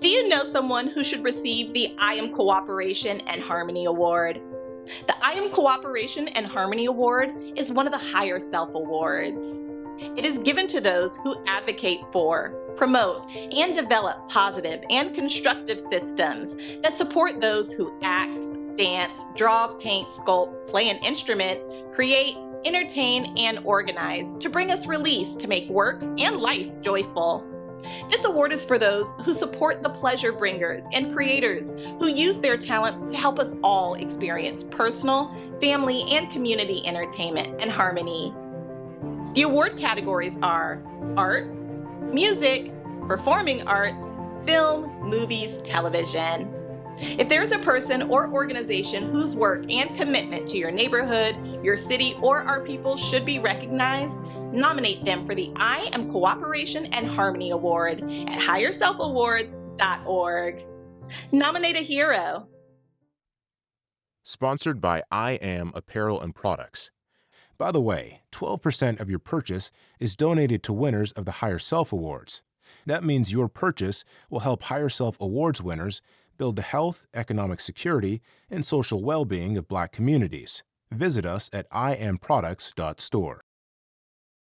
Do you know someone who should receive the I Am Cooperation and Harmony Award? The I Am Cooperation and Harmony Award is one of the HigherSelf Awards. It is given to those who advocate for, promote, and develop positive and constructive systems that support those who act, dance, draw, paint, sculpt, play an instrument, create, entertain, and organize to bring us release to make work and life joyful. This award is for those who support the pleasure bringers and creators who use their talents to help us all experience personal, family, and community entertainment and harmony. The award categories are art, music, performing arts, film, movies, television. If there is a person or organization whose work and commitment to your neighborhood, your city, or our people should be recognized, nominate them for the I Am Cooperation and Harmony Award at HigherSelfAwards.org. Nominate a hero. Sponsored by I Am Apparel and Products. By the way, 12% of your purchase is donated to winners of the HigherSelf Awards. That means your purchase will help HigherSelf Awards winners build the health, economic security, and social well-being of Black communities. Visit us at iamproducts.store.